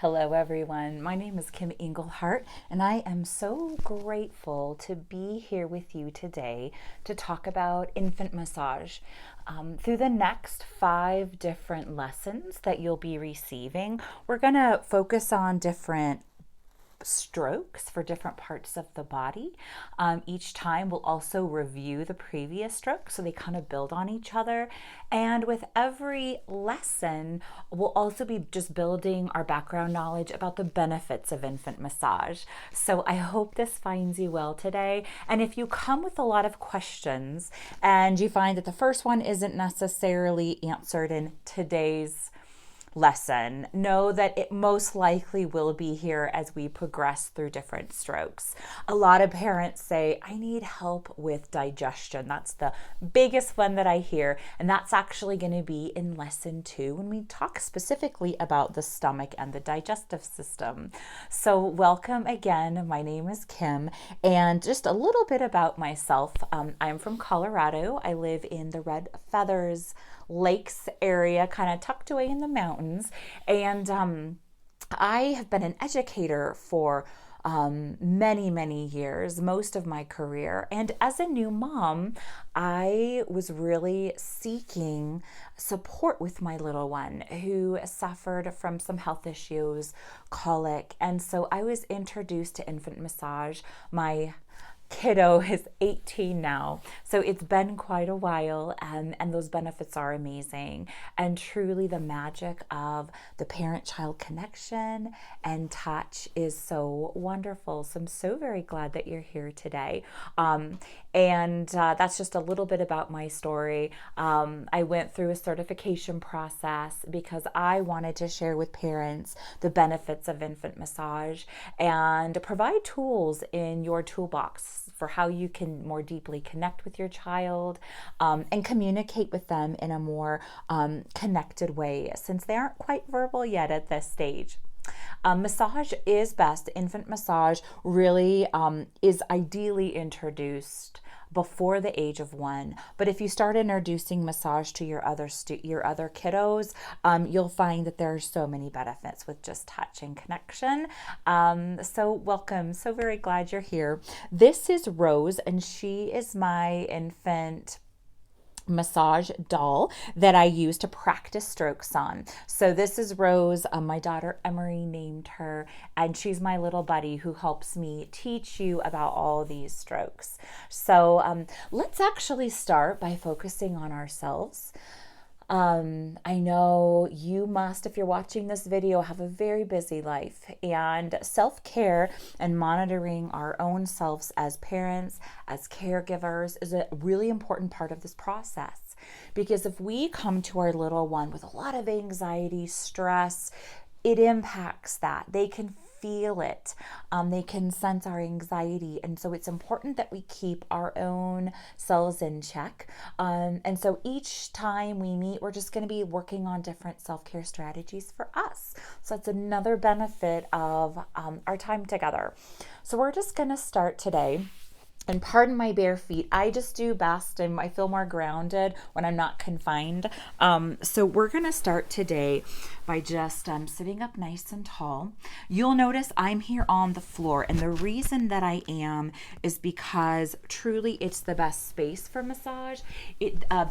Hello, everyone. My name is Kim Englehart, and I am so grateful to be here with you today to talk about infant massage. Through the next 5 different lessons that you'll be receiving, we're going to focus on different strokes for different parts of the body. Each time we'll also review the previous stroke so they kind of build on each other. And with every lesson, we'll also be just building our background knowledge about the benefits of infant massage. So I hope this finds you well today. And if you come with a lot of questions and you find that the first one isn't necessarily answered in today's lesson, know that it most likely will be here as we progress through different strokes. A lot of parents say, I need help with digestion. That's the biggest one that I hear, and that's actually going to be in lesson 2 when we talk specifically about the stomach and the digestive system. So welcome again. My name is Kim, and just a little bit about myself. I'm from Colorado. I live in the Red Feathers Lakes area, kind of tucked away in the mountains. And I have been an educator for many years, most of my career. And as a new mom, I was really seeking support with my little one who suffered from some health issues, colic. And so I was introduced to infant massage. My kiddo is 18 now, so it's been quite a while, and those benefits are amazing. And truly the magic of the parent-child connection and touch is so wonderful. So I'm so very glad that you're here today. And that's just a little bit about my story. I went through a certification process because I wanted to share with parents the benefits of infant massage and provide tools in your toolbox for how you can more deeply connect with your child and communicate with them in a more connected way, since they aren't quite verbal yet at this stage. Massage is best. Infant massage really is ideally introduced before the age of 1. But if you start introducing massage to your other kiddos, you'll find that there are so many benefits with just touch and connection. So welcome. So very glad you're here. This is Rose, and she is my infant massage doll that I use to practice strokes on. So this is Rose. My daughter Emery named her, and she's my little buddy who helps me teach you about all these strokes. So let's actually start by focusing on ourselves. I know you must, if you're watching this video, have a very busy life, and self-care and monitoring our own selves as parents, as caregivers, is a really important part of this process. Because if we come to our little one with a lot of anxiety, stress, it impacts that. They can feel it. They can sense our anxiety. And so it's important that we keep our own selves in check. And so each time we meet, we're just going to be working on different self-care strategies for us. So that's another benefit of our time together. So we're just going to start today. And pardon my bare feet. I just do best and I feel more grounded when I'm not confined. So we're going to start today by just sitting up nice and tall. You'll notice I'm here on the floor. And the reason that I am is because truly it's the best space for massage.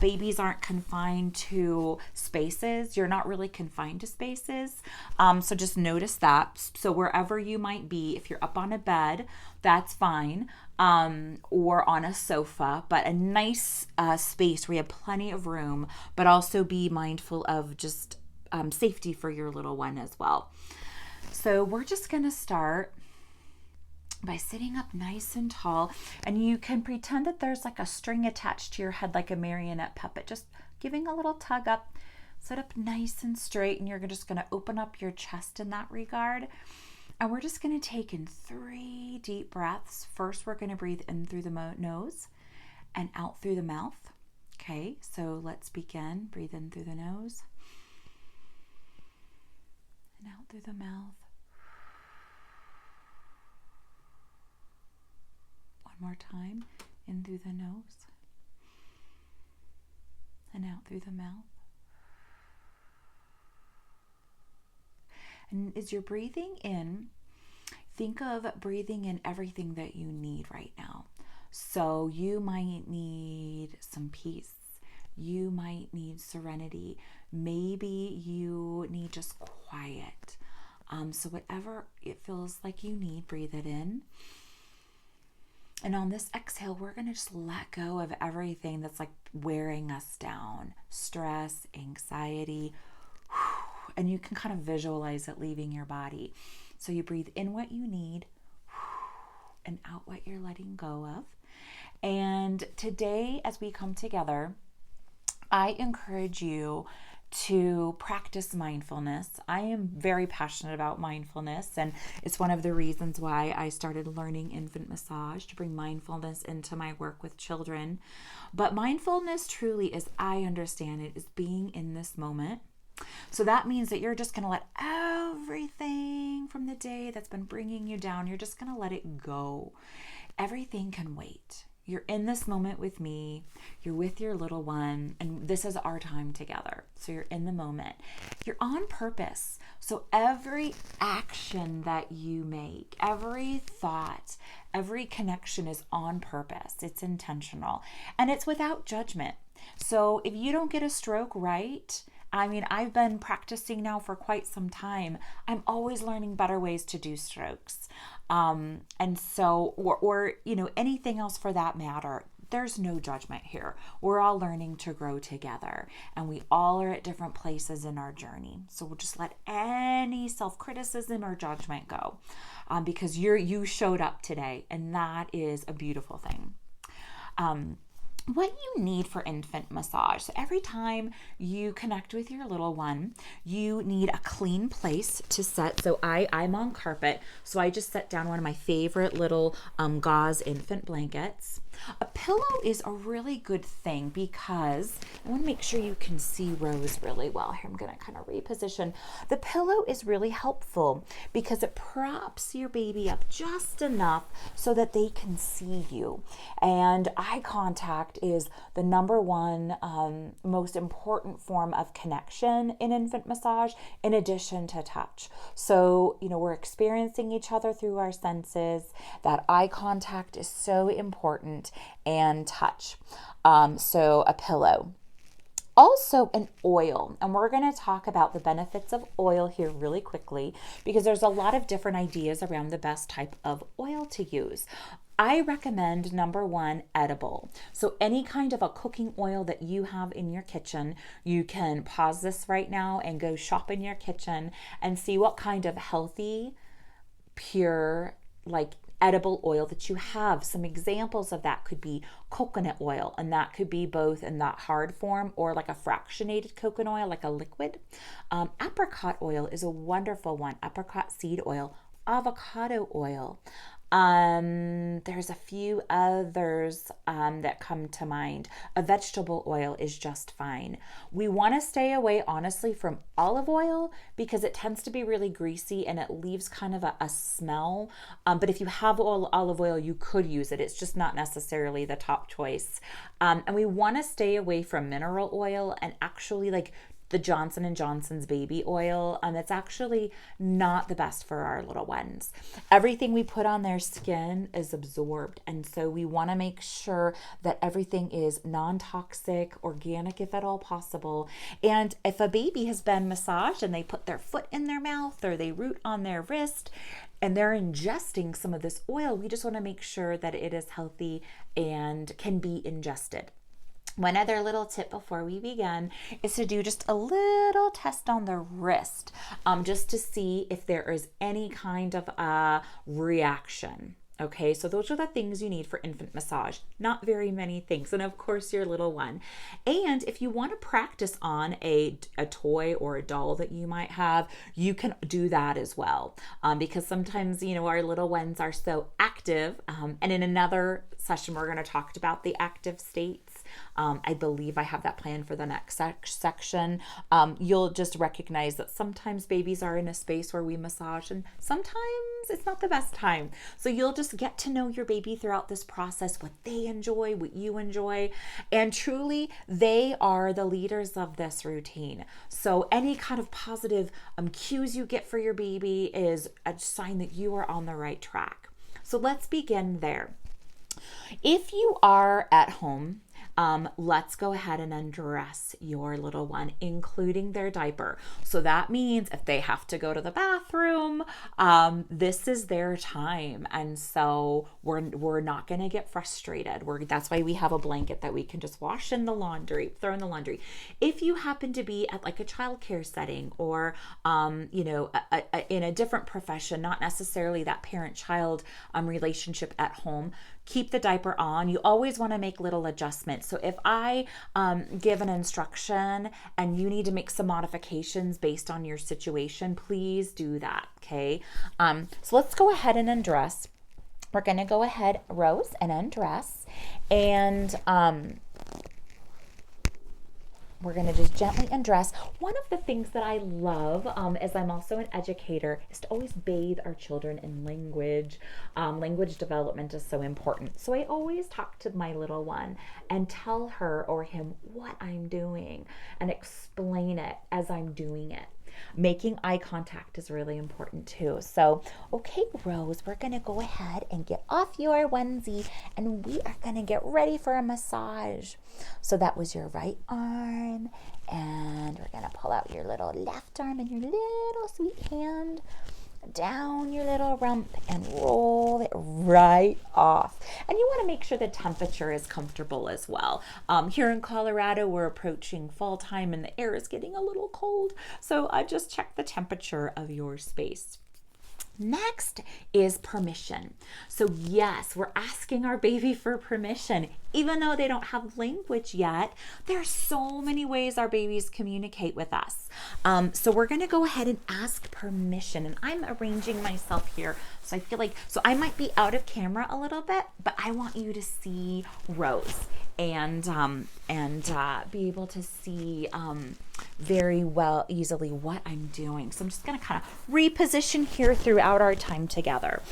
Babies aren't confined to spaces. You're not really confined to spaces. So just notice that. So wherever you might be, if you're up on a bed, that's fine. Or on a sofa, but a nice space where you have plenty of room, but also be mindful of just safety for your little one as well. So we're just going to start by sitting up nice and tall, and you can pretend that there's like a string attached to your head like a marionette puppet, just giving a little tug up. Sit up nice and straight, and you're just going to open up your chest in that regard. And we're just going to take in 3 deep breaths. First, we're going to breathe in through the nose and out through the mouth. Okay, so let's begin. Breathe in through the nose and out through the mouth. One more time. In through the nose and out through the mouth. And as you're breathing in, think of breathing in everything that you need right now. So you might need some peace. You might need serenity. Maybe you need just quiet. So whatever it feels like you need, breathe it in. And on this exhale, we're going to just let go of everything that's like wearing us down. Stress, anxiety. And you can kind of visualize it leaving your body. So you breathe in what you need and out what you're letting go of. And today, as we come together, I encourage you to practice mindfulness. I am very passionate about mindfulness, and it's one of the reasons why I started learning infant massage, to bring mindfulness into my work with children. But mindfulness truly, as I understand it, is being in this moment. So that means that you're just going to let everything from the day that's been bringing you down, you're just going to let it go. Everything can wait. You're in this moment with me, you're with your little one, and this is our time together. So you're in the moment. You're on purpose. So every action that you make, every thought, every connection is on purpose. It's intentional, and it's without judgment. So if you don't get a stroke right, I've been practicing now for quite some time. I'm always learning better ways to do strokes. And so, or anything else for that matter, there's no judgment here. We're all learning to grow together, and we all are at different places in our journey. So we'll just let any self-criticism or judgment go, because you showed up today, and that is a beautiful thing. What you need for infant massage. So every time you connect with your little one, you need a clean place to sit. So I'm on carpet, so I just set down one of my favorite little gauze infant blankets. A pillow is a really good thing because I want to make sure you can see Rose really well. Here, I'm going to kind of reposition. The pillow is really helpful because it props your baby up just enough so that they can see you. And eye contact is the number one most important form of connection in infant massage, in addition to touch. So, we're experiencing each other through our senses. That eye contact is so important, and touch. So a pillow. Also an oil, and we're going to talk about the benefits of oil here really quickly because there's a lot of different ideas around the best type of oil to use. I recommend, number one, edible. So any kind of a cooking oil that you have in your kitchen, you can pause this right now and go shop in your kitchen and see what kind of healthy, pure, edible oil that you have. Some examples of that could be coconut oil, and that could be both in that hard form or like a fractionated coconut oil, like a liquid. Apricot oil is a wonderful one. Apricot seed oil, avocado oil. There's a few others that come to mind. A vegetable oil is just fine. We want to stay away, honestly, from olive oil because it tends to be really greasy and it leaves kind of a smell. But if you have olive oil, you could use it. It's just not necessarily the top choice. And we want to stay away from mineral oil and actually the Johnson & Johnson's baby oil. It's actually not the best for our little ones. Everything we put on their skin is absorbed. And so we want to make sure that everything is non-toxic, organic, if at all possible. And if a baby has been massaged and they put their foot in their mouth or they root on their wrist and they're ingesting some of this oil, we just want to make sure that it is healthy and can be ingested. One other little tip before we begin is to do just a little test on the wrist, just to see if there is any kind of a reaction. Okay, so those are the things you need for infant massage. Not very many things. And of course, your little one. And if you want to practice on a toy or a doll that you might have, you can do that as well. Because sometimes, our little ones are so active. And in another session, we're going to talk about the active states. I believe I have that planned for the next section. You'll just recognize that sometimes babies are in a space where we massage, and sometimes it's not the best time. So you'll just get to know your baby throughout this process, what they enjoy, what you enjoy, and truly they are the leaders of this routine. So any kind of positive cues you get for your baby is a sign that you are on the right track. So let's begin there. If you are at home, let's go ahead and undress your little one, including their diaper. So that means if they have to go to the bathroom, this is their time. And so we're not going to get frustrated. That's why we have a blanket that we can just wash in the laundry, throw in the laundry. If you happen to be at like a childcare setting or, in a different profession, not necessarily that parent-child relationship at home, keep the diaper on. You always want to make little adjustments. So if I give an instruction and you need to make some modifications based on your situation, please do that, okay? So let's go ahead and undress. We're going to go ahead, Rose, and undress. And we're going to just gently undress. One of the things that I love, as I'm also an educator, is to always bathe our children in language. Language development is so important. So I always talk to my little one and tell her or him what I'm doing and explain it as I'm doing it. Making eye contact is really important too. So, okay, Rose, we're going to go ahead and get off your onesie and we are going to get ready for a massage. So that was your right arm, and we're going to pull out your little left arm and your little sweet hand down your little rump and roll it right off. And you want to make sure the temperature is comfortable as well. Here in Colorado, we're approaching fall time and the air is getting a little cold. So I just check the temperature of your space. Next is permission. So yes, we're asking our baby for permission. Even though they don't have language yet, there are so many ways our babies communicate with us. So we're going to go ahead and ask permission. And I'm arranging myself here. So I feel like, so I might be out of camera a little bit, but I want you to see Rose and be able to see very well, easily what I'm doing. So I'm just going to kind of reposition here throughout our time together.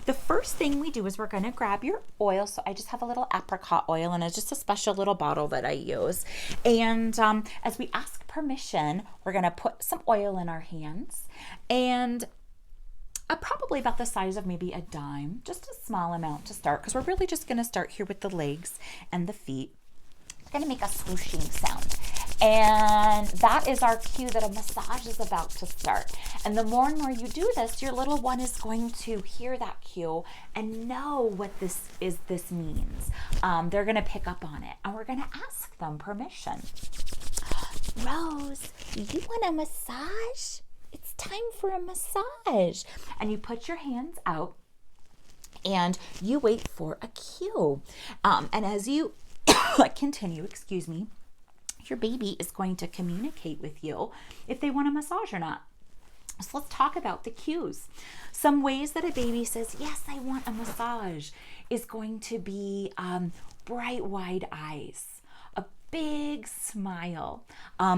The first thing we do is we're going to grab your oil. So I just have a little apricot oil, and it's just a special little bottle that I use. And as we ask permission, we're going to put some oil in our hands, and probably about the size of maybe a dime, just a small amount to start, because we're really just going to start here with the legs and the feet. We're going to make a swooshing sound. And that is our cue that a massage is about to start. And the more and more you do this, your little one is going to hear that cue and know what this means. They're going to pick up on it. And we're going to ask them permission. Rose, do you want a massage? It's time for a massage. And you put your hands out and you wait for a cue. And as you continue, your baby is going to communicate with you if they want a massage or not. So let's talk about the cues. Some ways that a baby says, yes, I want a massage, is going to be bright, wide eyes, a big smile.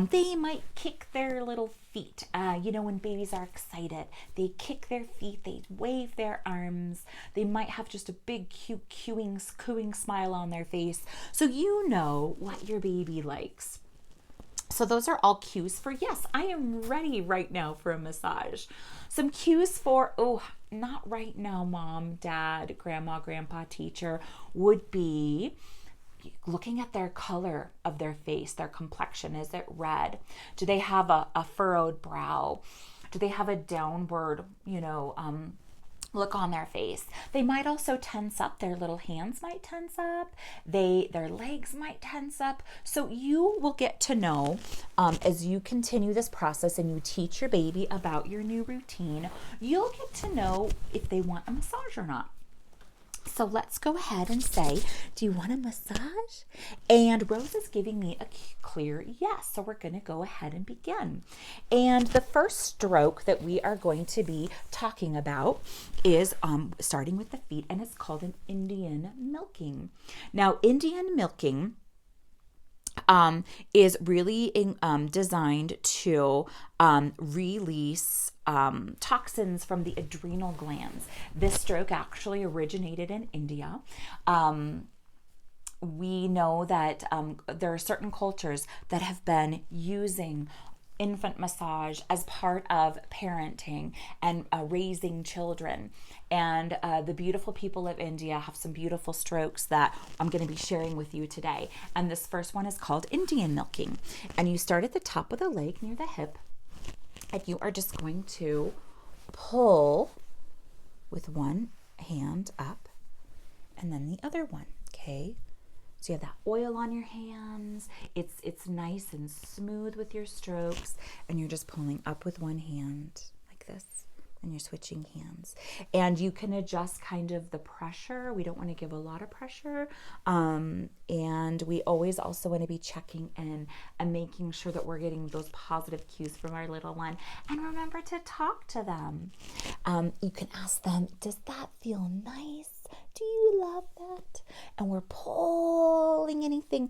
They might kick their little feet. When babies are excited, they kick their feet, they wave their arms. They might have just a big, cute, cooing smile on their face. So you know what your baby likes. So those are all cues for, yes, I am ready right now for a massage. Some cues for, oh, not right now, mom, dad, grandma, grandpa, teacher, would be looking at their color of their face, their complexion. Is it red? Do they have a furrowed brow? Do they have a downward, look on their face? They might also tense up. Their little hands might tense up. Their legs might tense up. So you will get to know, as you continue this process and you teach your baby about your new routine, you'll get to know if they want a massage or not. So let's go ahead and say, do you want a massage? And Rose is giving me a clear yes. So we're going to go ahead and begin. And the first stroke that we are going to be talking about is starting with the feet, and it's called an Indian milking. Now, Indian milking is really designed to release toxins from the adrenal glands. This stroke actually originated in India. We know that there are certain cultures that have been using infant massage as part of parenting and raising children. And the beautiful people of India have some beautiful strokes that I'm going to be sharing with you today. And this first one is called Indian milking. And you start at the top of the leg near the hip, and you are just going to pull with one hand up and then the other one, okay? So you have that oil on your hands. It's nice and smooth with your strokes, and you're just pulling up with one hand like this, and you're switching hands. And you can adjust kind of the pressure. We don't want to give a lot of pressure. And we always also want to be checking in and making sure that we're getting those positive cues from our little one. And remember to talk to them. You can ask them, does that feel nice? Do you love that? And we're pulling anything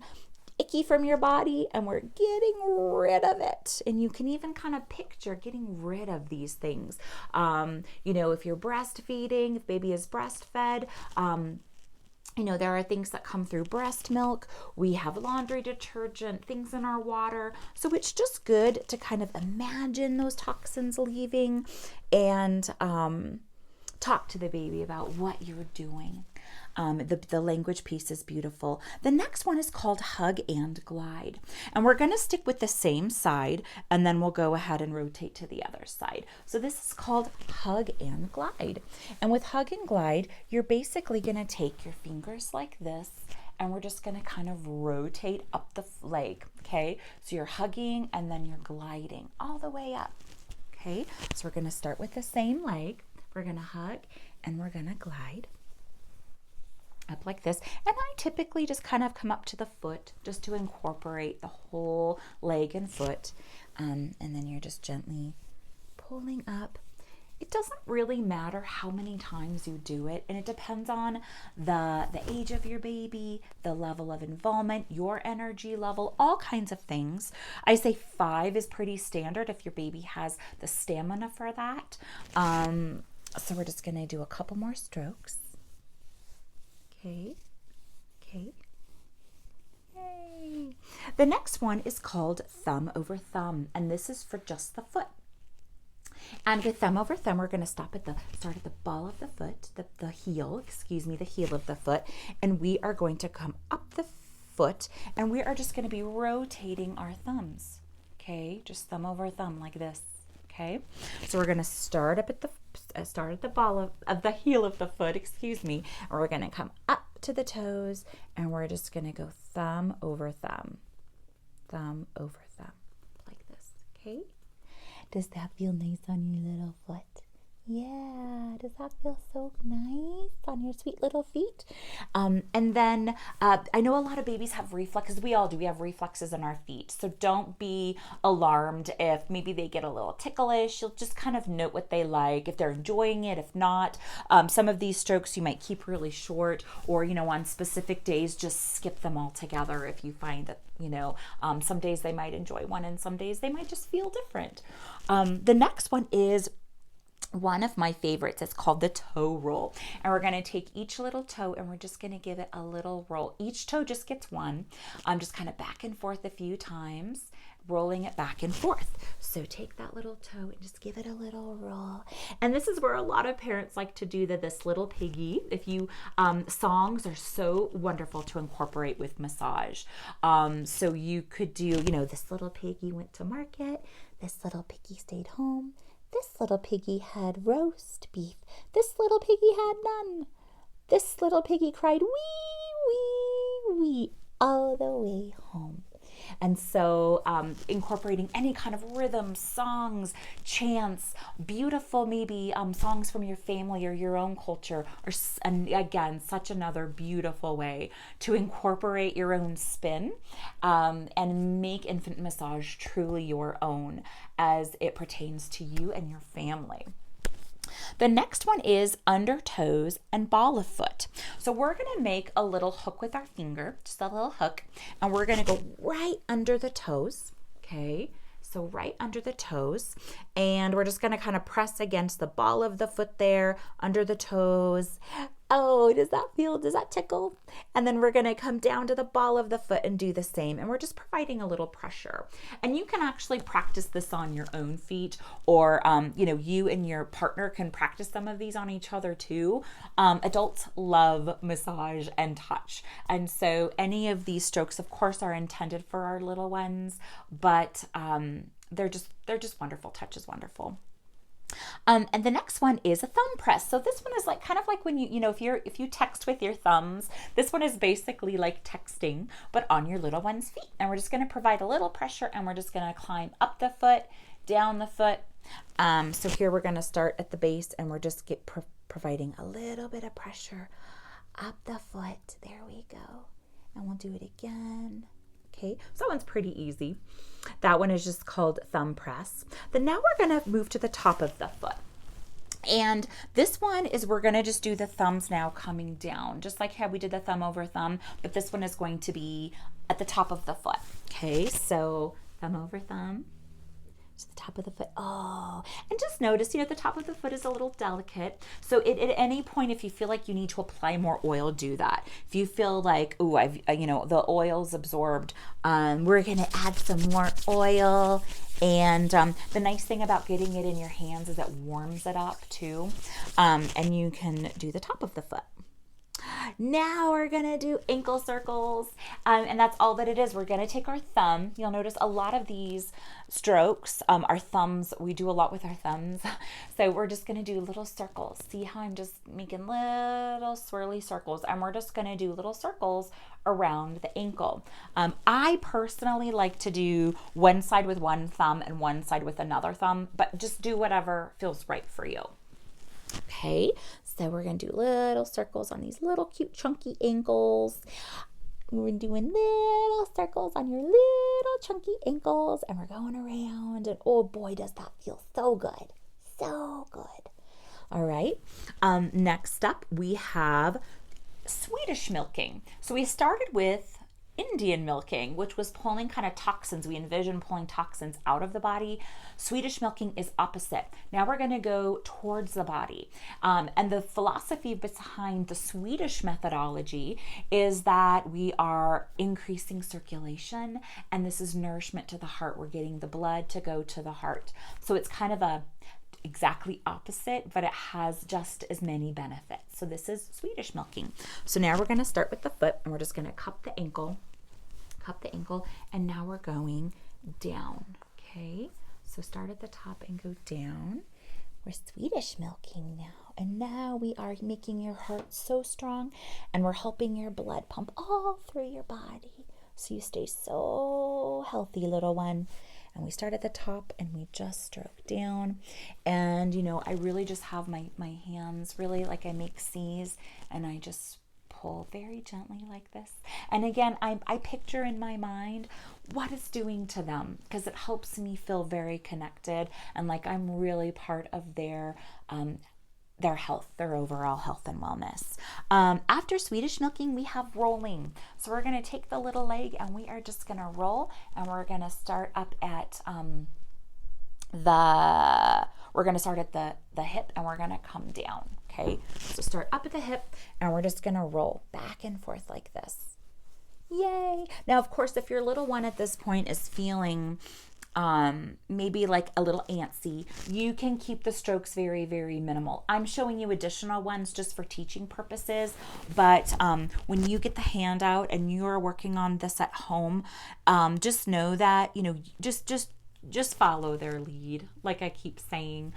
icky from your body and we're getting rid of it. And you can even kind of picture getting rid of these things. If you're breastfeeding, if baby is breastfed, there are things that come through breast milk. We have laundry detergent, things in our water. So it's just good to kind of imagine those toxins leaving and talk to the baby about what you're doing. The language piece is beautiful. The next one is called Hug and Glide. And we're going to stick with the same side, and then we'll go ahead and rotate to the other side. So this is called Hug and Glide. And with Hug and Glide, you're basically going to take your fingers like this, and we're just going to kind of rotate up the leg, okay? So you're hugging, and then you're gliding all the way up, okay? So we're going to start with the same leg. We're going to hug and we're going to glide up like this. And I typically just kind of come up to the foot just to incorporate the whole leg and foot. And then you're just gently pulling up. It doesn't really matter how many times you do it, and it depends on the age of your baby, the level of involvement, your energy level, all kinds of things. I say 5 is pretty standard if your baby has the stamina for that. So we're just going to do a couple more strokes. Okay. Yay. The next one is called Thumb Over Thumb, and this is for just the foot. And with thumb over thumb, we're going to start at the ball of the foot, the heel of the foot, and we are going to come up the foot, and we are just going to be rotating our thumbs. Okay, just thumb over thumb like this. Okay, so we're going to start at the ball of the heel of the foot, and we're going to come up to the toes, and we're just going to go thumb over thumb, like this. Okay, does that feel nice on your little foot? Yeah, does that feel so nice on your sweet little feet? And then I know a lot of babies have reflexes. We all do. We have reflexes in our feet. So don't be alarmed if maybe they get a little ticklish. You'll just kind of note what they like, if they're enjoying it, if not. Some of these strokes you might keep really short, or, on specific days, just skip them altogether if you find that, some days they might enjoy one and some days they might just feel different. The next one is one of my favorites. It's called the toe roll. And we're going to take each little toe and we're just going to give it a little roll. Each toe just gets one. Just kind of back and forth a few times, rolling it back and forth. So take that little toe and just give it a little roll. And this is where a lot of parents like to do this little piggy. If you, songs are so wonderful to incorporate with massage. So you could do, this little piggy went to market. This little piggy stayed home. This little piggy had roast beef. This little piggy had none. This little piggy cried, wee, wee, wee, all the way home. And so incorporating any kind of rhythm, songs, chants, beautiful maybe songs from your family or your own culture, and again, such another beautiful way to incorporate your own spin and make infant massage truly your own as it pertains to you and your family. The next one is under toes and ball of foot. So we're going to make a little hook with our finger, just a little hook, and we're going to go right under the toes, okay? So right under the toes, and we're just going to kind of press against the ball of the foot there, under the toes. Oh, does that tickle? And then we're going to come down to the ball of the foot and do the same. And we're just providing a little pressure. And you can actually practice this on your own feet, or, you and your partner can practice some of these on each other too. Adults love massage and touch. And so any of these strokes, of course, are intended for our little ones, but they're just wonderful. Touch is wonderful. And the next one is a thumb press. So this one is like kind of like when if you text with your thumbs, this one is basically like texting, but on your little one's feet. And we're just going to provide a little pressure, and we're just going to climb up the foot, down the foot. So here we're going to start at the base, and we're just providing a little bit of pressure up the foot. There we go. And we'll do it again. Okay, so that one's pretty easy. That one is just called thumb press. Then now we're going to move to the top of the foot. And this one is, we're going to just do the thumbs now coming down, just like how we did the thumb over thumb, but this one is going to be at the top of the foot. Okay, so thumb over thumb. To the top of the foot. Oh, and just notice, the top of the foot is a little delicate. So at any point, if you feel like you need to apply more oil, do that. If you feel like, oh, the oil's absorbed, we're going to add some more oil. And the nice thing about getting it in your hands is it warms it up too. And you can do the top of the foot. Now we're going to do ankle circles, and that's all that it is. We're going to take our thumb. You'll notice a lot of these strokes, our thumbs, we do a lot with our thumbs. So we're just going to do little circles. See how I'm just making little swirly circles, and we're just going to do little circles around the ankle. I personally like to do one side with one thumb and one side with another thumb, but just do whatever feels right for you. Okay, so we're going to do little circles on these little cute chunky ankles. We're doing little circles on your little chunky ankles, and we're going around, and oh boy, does that feel so good. So good. All right, next up we have Swedish milking. So we started with Indian milking, which was pulling kind of toxins. We envision pulling toxins out of the body. Swedish milking is opposite. Now we're going to go towards the body. And the philosophy behind the Swedish methodology is that we are increasing circulation, and this is nourishment to the heart. We're getting the blood to go to the heart. So it's kind of exactly opposite, but it has just as many benefits. So this is Swedish milking. So now we're going to start with the foot, and we're just going to cup the ankle, and now we're going down. Okay, so start at the top and go down. We're Swedish milking now, and now we are making your heart so strong, and we're helping your blood pump all through your body, so you stay so healthy, little one. And we start at the top, and we just stroke down. And, I really just have my hands really like I make C's, and I just pull very gently like this. And again, I picture in my mind what it's doing to them, because it helps me feel very connected and like I'm really part of their health, their overall health and wellness. After Swedish milking, we have rolling. So we're going to take the little leg, and we are just going to roll, and we're going to start up at the hip, and we're going to come down. Okay, so start up at the hip, and we're just going to roll back and forth like this. Yay! Now, of course, if your little one at this point is feeling maybe like a little antsy, you can keep the strokes very, very minimal. I'm showing you additional ones just for teaching purposes, but when you get the handout and you are working on this at home, just know that, just follow their lead. Like I keep saying,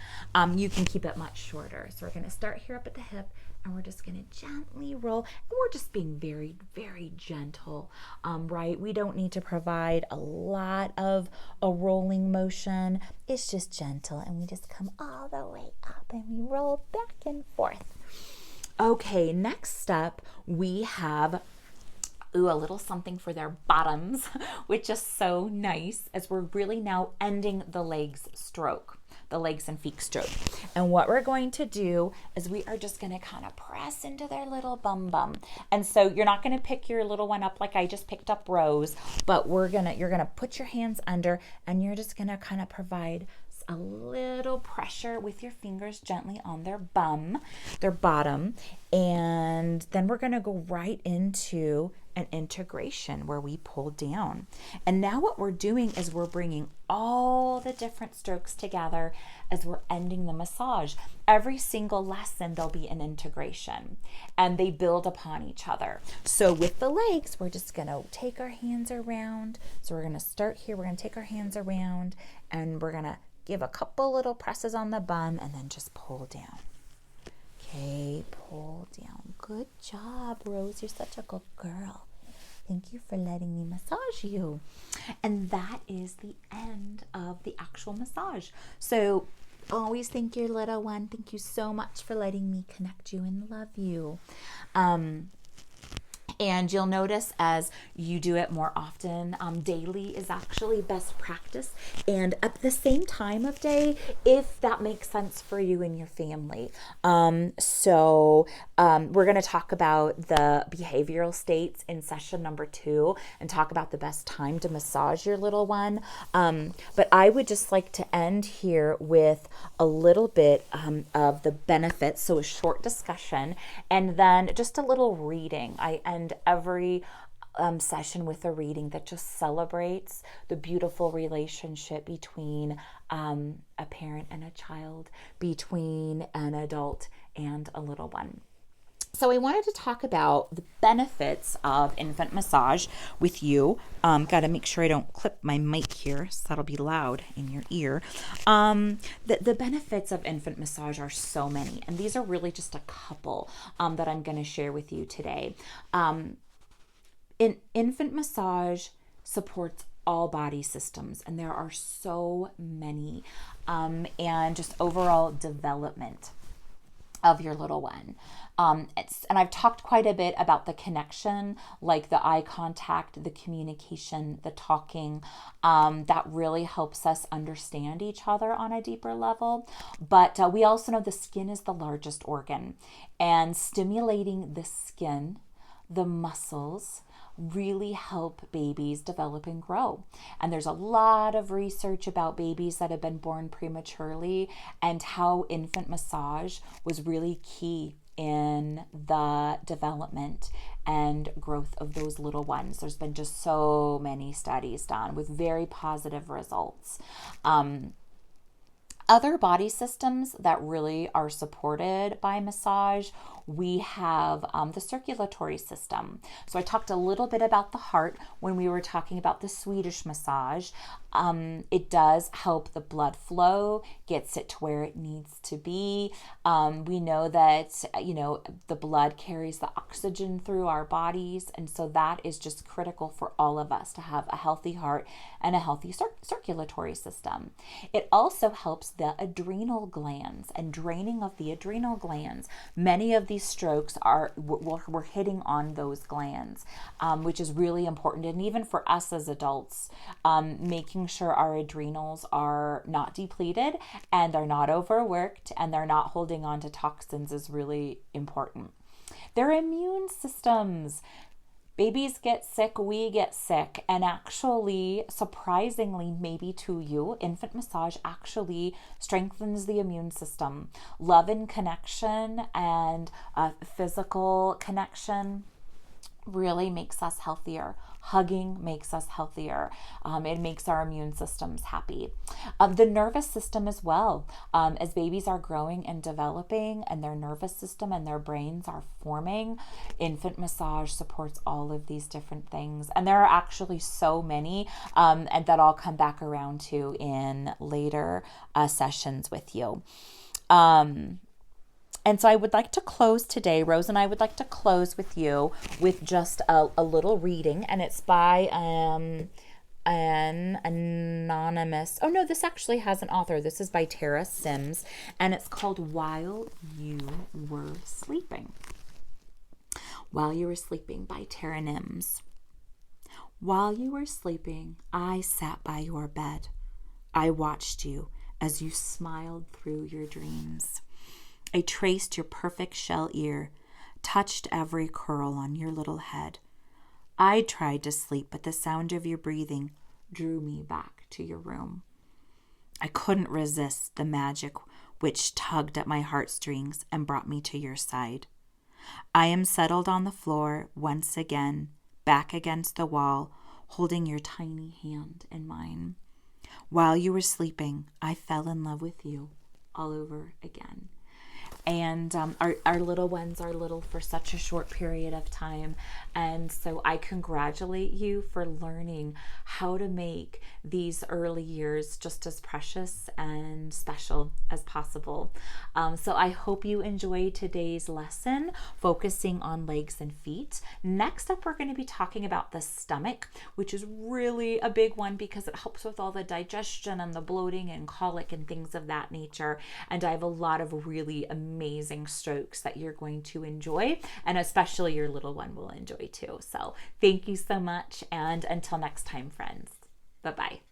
you can keep it much shorter. So we're going to start here up at the hip, and we're just going to gently roll, and we're just being very, very gentle, right? We don't need to provide a lot of a rolling motion. It's just gentle, and we just come all the way up, and we roll back and forth. Okay, next up, we have a little something for their bottoms, which is so nice, as we're really now ending the legs stroke. the legs and feet stroke. And what we're going to do is we are just going to kind of press into their little bum. And so you're not going to pick your little one up like I just picked up Rose, but you're going to put your hands under, and you're just going to kind of provide a little pressure with your fingers gently on their bum, their bottom, and then we're going to go right into an integration where we pull down. And now what we're doing is we're bringing all the different strokes together as we're ending the massage. Every single lesson there'll be an integration, and they build upon each other. So with the legs, we're just going to take our hands around. So we're going to start here. We're going to take our hands around, and we're going to give a couple little presses on the bum and then just pull down. Okay, pull down. Good job, Rose. You're such a good girl. Thank you for letting me massage you. And that is the end of the actual massage. So always thank your little one. Thank you so much for letting me connect you and love you. And you'll notice as you do it more often, daily is actually best practice, and at the same time of day, if that makes sense for you and your family. So we're going to talk about the behavioral states in session number 2 and talk about the best time to massage your little one. But I would just like to end here with a little bit of the benefits, so a short discussion, and then just a little reading. I end every session with a reading that just celebrates the beautiful relationship between a parent and a child, between an adult and a little one. So I wanted to talk about the benefits of infant massage with you. Got to make sure I don't clip my mic here, so that'll be loud in your ear. The benefits of infant massage are so many, and these are really just a couple that I'm going to share with you today. Infant massage supports all body systems, and there are so many, and just overall development of your little one. And I've talked quite a bit about the connection, like the eye contact, the communication, the talking, that really helps us understand each other on a deeper level. But we also know the skin is the largest organ, and stimulating the skin, the muscles, really help babies develop and grow. And there's a lot of research about babies that have been born prematurely and how infant massage was really key in the development and growth of those little ones. There's been just so many studies done with very positive results. Other body systems that really are supported by massage, we have the circulatory system. So I talked a little bit about the heart when we were talking about the Swedish massage. It does help the blood flow, gets it to where it needs to be. We know that, the blood carries the oxygen through our bodies. And so that is just critical for all of us to have a healthy heart and a healthy circulatory system. It also helps the adrenal glands and draining of the adrenal glands. Many of these strokes we're hitting on those glands, which is really important. And even for us as adults, making sure our adrenals are not depleted and they're not overworked and they're not holding on to toxins is really important. Their immune systems. Babies get sick, we get sick, and actually, surprisingly, maybe to you, infant massage actually strengthens the immune system. Love and connection and physical connection really makes us healthier. Hugging makes us healthier. It makes our immune systems happy. The nervous system as well. As babies are growing and developing and their nervous system and their brains are forming, infant massage supports all of these different things. And there are actually so many, and that I'll come back around to in later sessions with you. And so I would like to close today, Rose and I would like to close with you with just a little reading, and it's by an anonymous, oh no, this actually has an author. This is by Tara Sims, and it's called While You Were Sleeping. While You Were Sleeping by Tara Nims. While you were sleeping, I sat by your bed. I watched you as you smiled through your dreams. I traced your perfect shell ear, touched every curl on your little head. I tried to sleep, but the sound of your breathing drew me back to your room. I couldn't resist the magic which tugged at my heartstrings and brought me to your side. I am settled on the floor once again, back against the wall, holding your tiny hand in mine. While you were sleeping, I fell in love with you all over again. And our little ones are little for such a short period of time. And so I congratulate you for learning how to make these early years just as precious and special as possible. So I hope you enjoy today's lesson, focusing on legs and feet. Next up, we're going to be talking about the stomach, which is really a big one because it helps with all the digestion and the bloating and colic and things of that nature. And I have a lot of really amazing strokes that you're going to enjoy, and especially your little one will enjoy too. So thank you so much, and until next time, friends. Bye-bye.